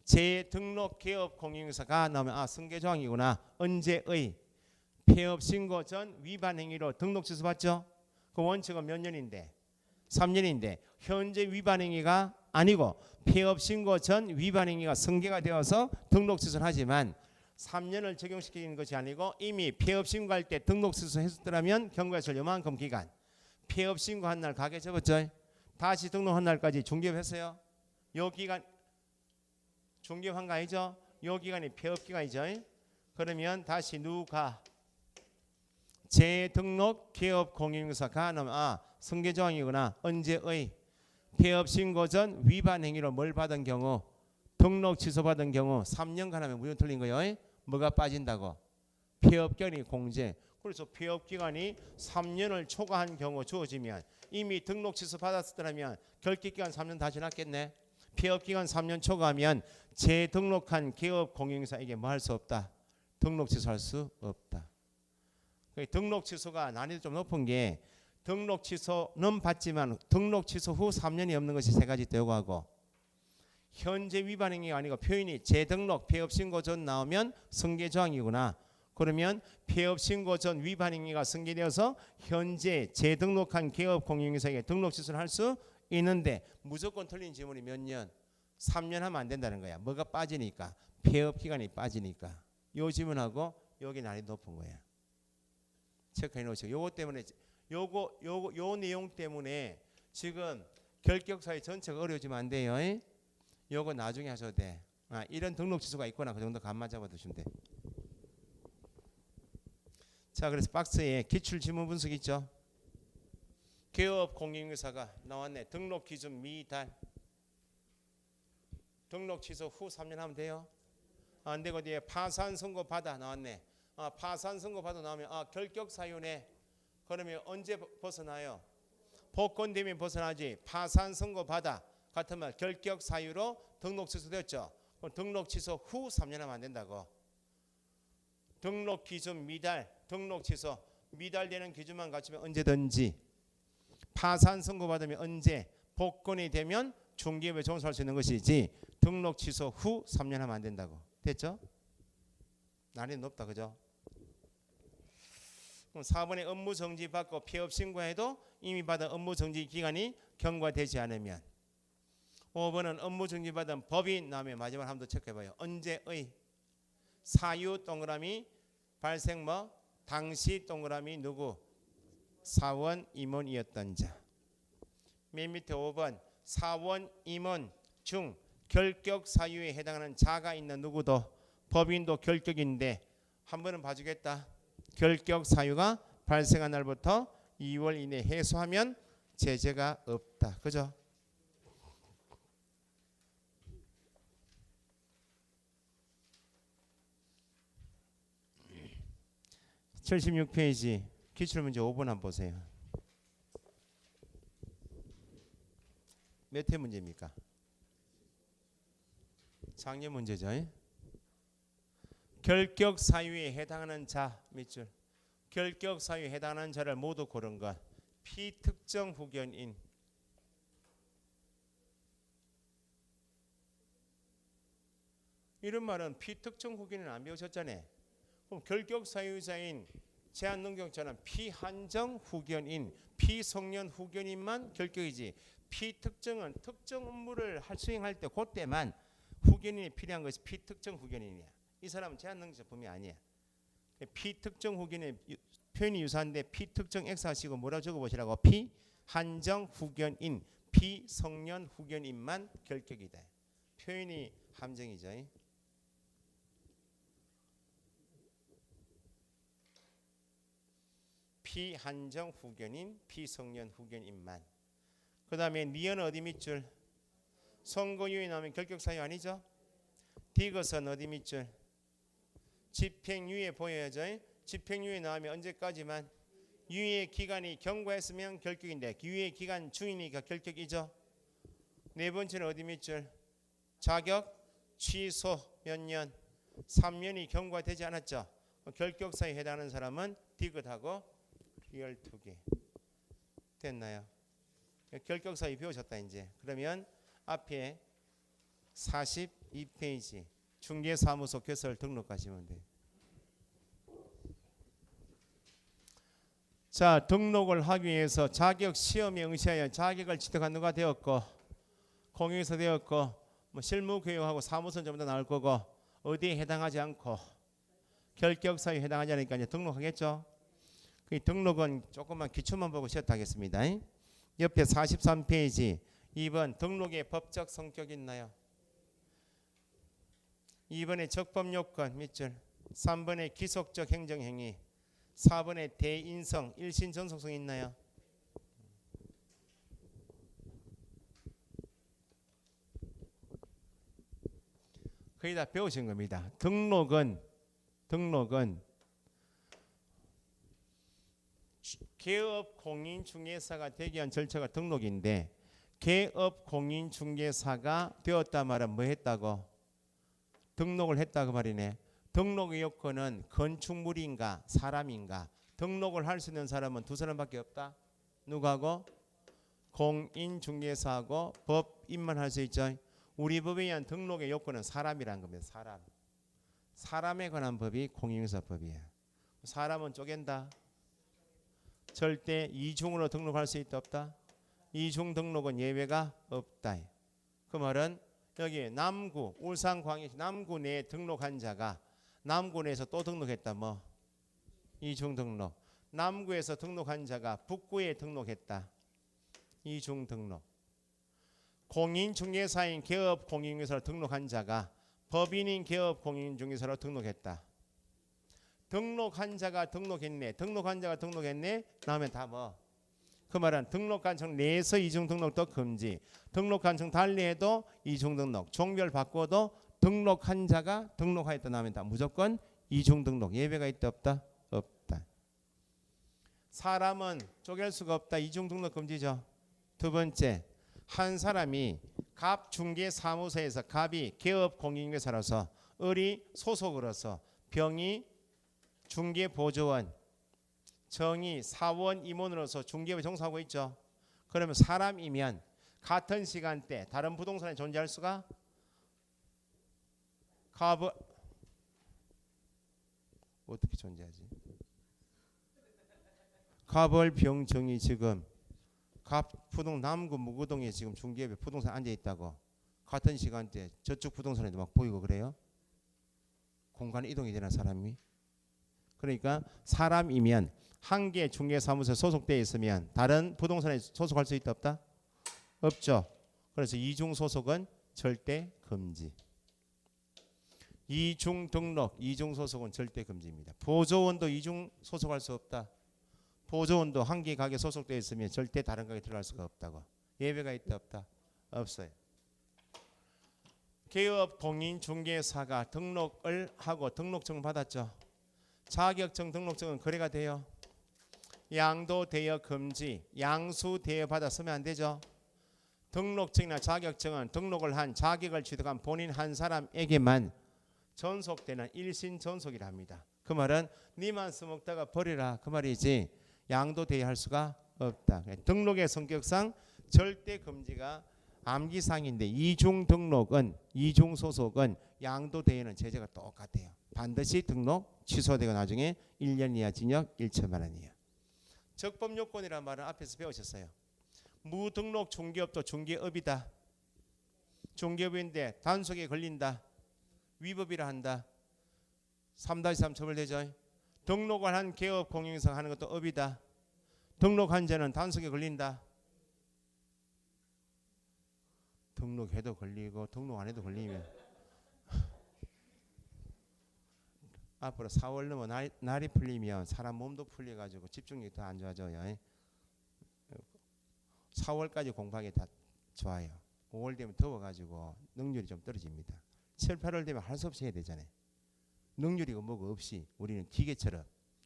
재등록 개업 공인중개사가 나오면 아 승계 조항이구나. 언제의 폐업 신고 전 위반 행위로 등록 취소 받죠. 그 원칙은 몇 년인데? 3년인데 현재 위반 행위가 아니고 폐업 신고 전 위반 행위가 승계가 되어서 등록 취소를 하지만 3년을 적용시키는 것이 아니고 이미 폐업 신고할 때 등록 취소했었더라면 경과에서 요만큼 기간 폐업 신고한 날 가게 접었죠. 다시 등록한 날까지 중개업했어요. 요 기간 중개업한 거 아니죠? 요 기간이 폐업 기간이죠. 그러면 다시 누가 재등록 개업 공인중개사가 나오면 아 승계 조항이구나. 언제의 폐업 신고 전 위반 행위로 뭘 받은 경우 등록 취소 받은 경우 3년간 하면 무조건 틀린 거예요. 뭐가 빠진다고? 폐업 기간이 공제. 그래서 폐업 기간이 3년을 초과한 경우 주어지면 이미 등록 취소 받았었다면 결격 기간 3년 다 지났겠네. 폐업 기간 3년 초과하면 재등록한 개업 공인중개사에게 뭐 할 수 없다. 등록 취소할 수 없다. 등록 취소가 난이도 좀 높은 게 등록 취소는 받지만 등록 취소 후 3년이 없는 것이 세 가지 요구하고 현재 위반 행위가 아니고 표현이 재등록 폐업 신고 전 나오면 승계 조항이구나. 그러면 폐업 신고 전 위반 행위가 승계되어서 현재 재등록한 개업 공인중개사에게 등록 취소를 할 수 있는데 무조건 틀린 지문이 몇 년? 3년 하면 안 된다는 거야. 뭐가 빠지니까? 폐업 기간이 빠지니까. 요 지문하고 여기 난이도 높은 거야. 체크해 놓으시고 요거 때문에 요 내용 때문에 지금 결격 사유 전체가 어려워지면 안 돼요. 요거 나중에 하셔도 돼. 아, 이런 등록 취소가 있거나 그 정도 감만 잡아 두시면 돼. 자, 그래서 박스에 기출 지문 분석 있죠. 개업 공인중개사가 나왔네. 등록 기준 미달. 등록 취소 후 3년 하면 돼요. 안 되고 뒤에 파산 선고 받아 나왔네. 아, 파산 선고 받아 나오면 아, 결격 사유네. 그러면 언제 벗어나요? 복권되면 벗어나지. 파산 선고 받아 같으면 결격 사유로 등록 취소됐죠. 그럼 등록 취소 후 3년 하면 안 된다고. 등록 기준 미달, 등록 취소 미달되는 기준만 갖추면 언제든지. 파산 선고 받으면 언제. 복권이 되면 중개업에 종사할 수 있는 것이지 등록 취소 후 3년 하면 안 된다고. 됐죠? 난이도 높다, 그죠? 그럼 4번에 업무 정지 받고 폐업 신고해도 이미 받은 업무 정지 기간이 경과되지 않으면. 5번은 업무 정지 받은 법인 나오면 마지막 한번 더 체크해봐요. 언제의 사유 동그라미 발생 뭐 당시 동그라미 누구 사원 임원이었던 자. 맨 밑에 5번 사원 임원 중 결격 사유에 해당하는 자가 있는 누구도 법인도 결격인데 한 번은 봐주겠다. 결격 사유가 발생한 날부터 2월 이내 해소하면 제재가 없다. 그죠? (76페이지) 기출문제 5번 한번 보세요. 몇 회 문제입니까? 작년 문제죠. 결격 사유에 해당하는 자 밑줄. 결격 사유에 해당하는 자를 모두 고른 것. 피특정 후견인. 이런 말은 피특정 후견인 안 배우셨잖아요. 그럼 결격 사유자인 제한능력자는 피한정 후견인, 피성년 후견인만 결격이지. 피특정은 특정 업무를 수행할 때 그때만 후견인이 필요한 것이 피특정 후견인이야. 이 사람은 제한능력자 범위 아니야. 피특정 후견인 표현이 유사한데 피특정 X하시고 뭐라고 적어보시라고. 피한정 후견인, 피성년 후견인만 결격이다. 표현이 함정이죠. 피한정 후견인, 피성년 후견인만. 그 다음에 니은은 어디 밑줄? 선고유예 나오면 결격사유 아니죠? 디귿은 어디 밑줄? 집행유예 보여야죠. 집행유예 나오면 언제까지만? 유예 기간이 경과했으면 결격인데 유예 기간 중이니까 결격이죠. 네 번째는 어디 밑줄? 자격 취소 몇 년? 3년이 경과되지 않았죠. 결격사유에 해당하는 사람은 디귿하고 12개. 됐나요? 결격사유 배우셨다 이제. 그러면 앞에 42페이지 중개사무소 개설 등록하시면 돼요. 자, 등록을 하기 위해서 자격 시험에 응시하여 자격을 취득한 누가 되었고 공익에서 되었고 뭐 실무 교육하고 사무소는 전부 다 나올 거고 어디에 해당하지 않고 결격사유에 해당하지 않으니까 이제 등록하겠죠. 그 등록은 조금만 기초만 보고 쉬었다 하겠습니다. 옆에 43페이지 2번 등록의 법적 성격이 있나요? 2번에 적법요건 밑줄, 3번에 기속적 행정행위, 4번에 대인성, 일신전속성이 있나요? 거의 다 배우신 겁니다. 등록은 개업 공인중개사가 되기 위한 절차가 등록인데 개업 공인중개사가 되었다 말은 뭐 했다고? 등록을 했다고 말이네. 등록의 요건은 건축물인가 사람인가. 등록을 할 수 있는 사람은 두 사람밖에 없다. 누구하고? 공인중개사하고 법인만 할 수 있죠. 우리 법에 의한 등록의 요건은 사람이라는 겁니다. 사람에 관한 법이 공인중개사법이에요. 사람은 쪼갠다. 절대 이중으로 등록할 수 있다 없다? 이중 등록은 예외가 없다. 그 말은 여기 남구, 울산광역시 남구 내에 등록한 자가 남구내에서 또 등록했다. 뭐? 이중 등록. 남구에서 등록한 자가 북구에 등록했다. 이중 등록. 공인중개사인 개업 공인중개사로 등록한 자가 법인인 개업 공인중개사로 등록했다. 등록한 자가 등록했네. 나오면 다 뭐? 그 말은 등록관청 내에서 이중 등록도 금지. 등록관청 달리해도 이중 등록. 종별 바꿔도 등록한 자가 등록하였다 나오면 다 무조건 이중 등록. 예외가 있다 없다? 없다. 사람은 쪼갤 수가 없다. 이중 등록 금지죠. 두 번째, 한 사람이 갑중개사무소에서 갑이 개업 공인중개사로서 을이 소속으로서 병이 중개보조원, 정의 사원 임원으로서 중개업에 종사하고 있죠. 그러면 사람이면 같은 시간대 다른 부동산에 존재할 수가 갑을 어떻게 존재하지? 갑을병정이 지금 갑부동 남구 무구동에 지금 중개업에 부동산 앉아 있다고 같은 시간대 저쪽 부동산에도 막 보이고 그래요? 공간 이동이 되는 사람이. 그러니까 사람이면 한 개 중개사무소에 소속되어 있으면 다른 부동산에 소속할 수 있다 없다? 없죠. 그래서 이중 소속은 절대 금지. 이중 등록, 이중 소속은 절대 금지입니다. 보조원도 이중 소속할 수 없다. 보조원도 한 개 가게 소속되어 있으면 절대 다른 가게 들어갈 수가 없다고. 예외가 있다 없다? 없어요. 개업 공인중개사가 등록을 하고 등록증을 받았죠. 자격증 등록증은 거래가 돼요. 양도되어 금지, 양수되어 받아 쓰면 안 되죠. 등록증이나 자격증은 등록을 한 자격을 취득한 본인 한 사람에게만 전속되는 일신 전속이라 합니다. 그 말은 니만 써먹다가 버리라 그 말이지 양도되어 할 수가 없다. 등록의 성격상 절대 금지가 암기상인데 이중 등록은 이중 소속은 양도되어는 제재가 똑같아요. 반드시 등록 취소되고 나중에 1년 이하 징역 1천만 원이에요. 적법요건이라는 말은 앞에서 배우셨어요. 무등록 중개업도 중개업이다. 중개업인데 단속에 걸린다. 위법이라 한다. 3-3 처벌되죠. 등록을 한 개업 공인인증 하는 것도 업이다. 등록한 자는 단속에 걸린다. 등록해도 걸리고 등록 안 해도 걸리면 앞으로 4월 넘어 날이 풀리면 사람 몸도 풀려가지고 집중력이 더 안 좋아져요. 4월까지 공부하기 다 좋아요. 5월 되면 더워가지고 능률이 좀 떨어집니다. 7, 8월 되면 할 수 없이 해야 되잖아요. 능률이고 뭐고 없이 우리는 기계처럼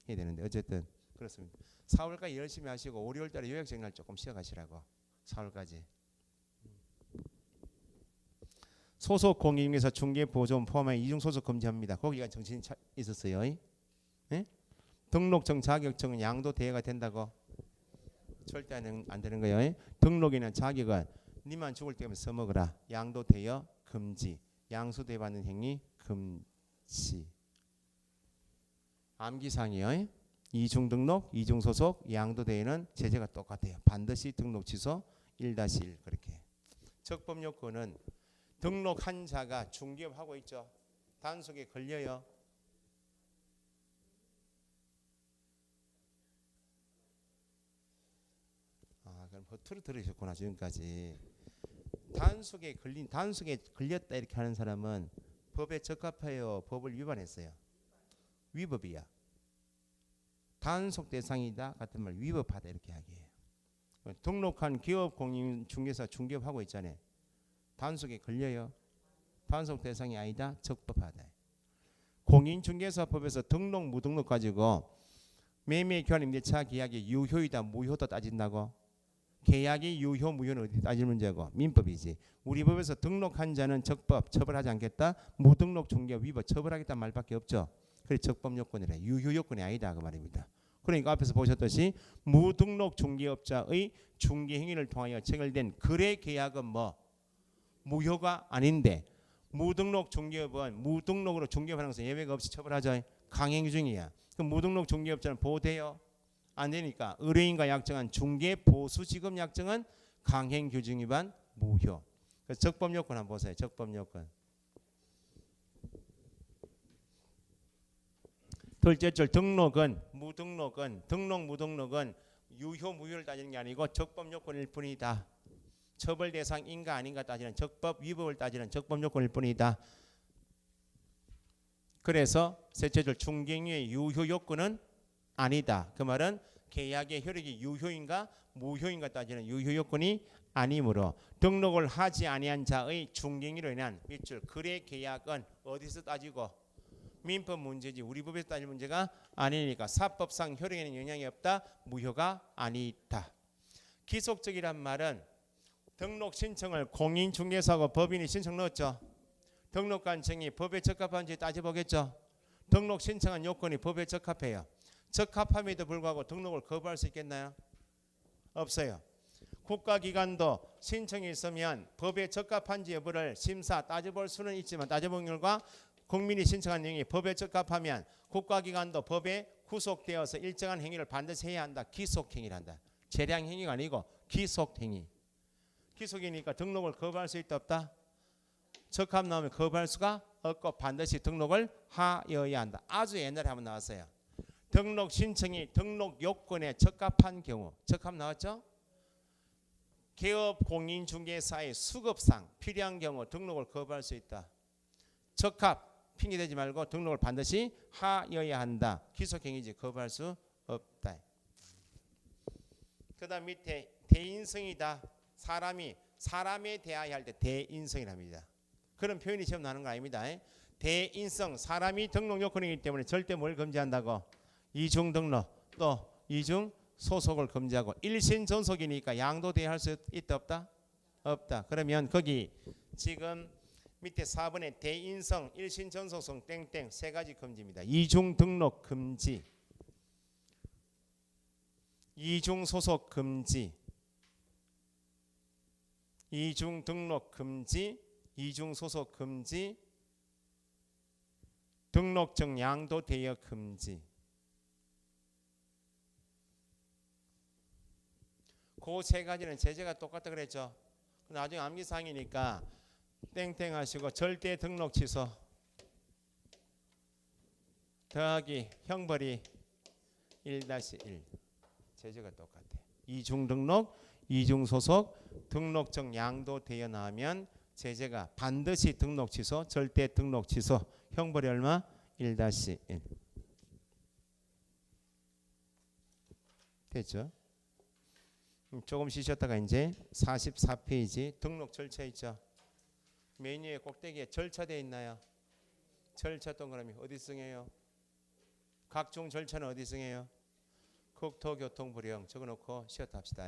해야 되는데 어쨌든 그렇습니다. 4월까지 열심히 하시고 5, 6월 달에 요약정리를 조금 쉬어가시라고. 4월까지. 소속 공인중개사 중개 보조원 포함한 이중 소속 금지합니다. 거기가 정신이 있었어요. 예? 등록증 자격증은 양도 대여가 된다고? 절대 안 되는 거예요. 등록이나 자격은 니만 죽을 때면 써먹으라. 양도 대여 금지. 양수 대받는 행위 금지. 암기사항이요. 이중 등록, 이중 소속, 양도 대여는 제재가 똑같아요. 반드시 등록 취소 1-1 그렇게. 적법 요건은 등록한 자가 중개업하고 있죠. 단속에 걸려요. 그럼 허투루 들으셨구나 지금까지. 단속에 걸렸다 이렇게 하는 사람은 법에 적합하여 법을 위반했어요. 위법이야. 단속 대상이다 같은 말 위법하다 이렇게 하기예요. 등록한 기업 공인 중개사 중개업하고 있잖아요. 단속에 걸려요. 단속 대상이 아니다. 적법하다. 공인중개사법에서 등록 무등록 가지고 매매 교환 임대차 계약이 유효이다 무효다 따진다고? 계약이 유효 무효는 어디 따질 문제고? 민법이지. 우리 법에서 등록한 자는 적법 처벌하지 않겠다. 무등록 중개업 위법 처벌하겠다 말밖에 없죠. 그래 적법 요건이래. 유효 요건이 아니다 그 말입니다. 그러니까 앞에서 보셨듯이 무등록 중개업자의 중개 행위를 통하여 체결된 거래 계약은 뭐 무효가 아닌데 무등록 중개업은 무등록으로 중개업하는 것은 예외가 없이 처벌하죠. 강행 중이야. 그럼 무등록 중개업자는 보호돼요? 안 되니까 의뢰인과 약정한 중개 보수 지급 약정은 강행 규정 위반 무효. 그래서 적법 요건 한번 보세요. 적법 요건. 둘째 줄 등록은 등록 무등록은 유효 무효를 따지는 게 아니고 적법 요건일 뿐이다. 처벌 대상인가 아닌가 따지는 적법 위법을 따지는 적법 요건일 뿐이다. 그래서 셋째 줄 중개행위의 유효 요건은 아니다. 그 말은 계약의 효력이 유효인가 무효인가 따지는 유효 요건이 아니므로 등록을 하지 아니한 자의 중개행위로 인한 밑줄 거래 계약은 어디서 따지고? 민법 문제지 우리 법에서 따질 문제가 아니니까 사법상 효력에는 영향이 없다. 무효가 아니다. 기속적이란 말은 등록 신청을 공인중개사하고 법인이 신청 넣었죠. 등록관청이 법에 적합한지 따져보겠죠. 등록 신청한 요건이 법에 적합해요. 적합함에도 불구하고 등록을 거부할 수 있겠나요? 없어요. 국가기관도 신청이 있으면 법에 적합한지 여부를 심사 따져볼 수는 있지만 따져본 결과 국민이 신청한 내용이 법에 적합하면 국가기관도 법에 구속되어서 일정한 행위를 반드시 해야 한다. 기속행위를 한다. 재량행위가 아니고 기속행위. 기속이니까 등록을 거부할 수 있다 없다? 적합 나오면 거부할 수가 없고 반드시 등록을 하여야 한다. 아주 옛날에 한번 나왔어요. 등록 신청이 등록 요건에 적합한 경우 적합 나왔죠? 개업 공인중개사의 수급상 필요한 경우 등록을 거부할 수 있다. 적합 핑계대지 말고 등록을 반드시 하여야 한다. 기속행위지 거부할 수 없다. 그 다음 밑에 대인성이다. 사람에 대하여 할 때 대인성이랍니다. 그런 표현이 처음 나오는 거 아닙니다. 대인성 사람이 등록 요건이기 때문에 절대 뭘 금지한다고? 이중 등록 또 이중 소속을 금지하고 일신 전속이니까 양도 대여할 수 있다 없다? 없다. 그러면 거기 지금 밑에 4번에 대인성 일신 전속성 땡땡 세 가지 금지입니다. 이중 등록 금지, 이중 소속 금지, 이중 등록 금지, 이중 소속 금지, 등록증 양도 대여 금지. 그 세 가지는 제재가 똑같다 그랬죠. 나중에 암기사항이니까 땡땡 하시고 절대 등록 취소 더하기 형벌이 1-1 제재가 똑같아. 이중 등록, 이중 소속, 등록증 양도되어 나오면 제재가 반드시 등록 취소, 절대 등록 취소, 형벌이 얼마? 1-1. 됐죠? 조금 쉬셨다가 이제 44페이지 등록 절차 있죠? 메뉴의 꼭대기에 절차되어 있나요? 절차 동그라미 어디 쓰게요? 각종 절차는 어디 쓰게요? 국토교통부령 적어놓고 쉬었다 합시다.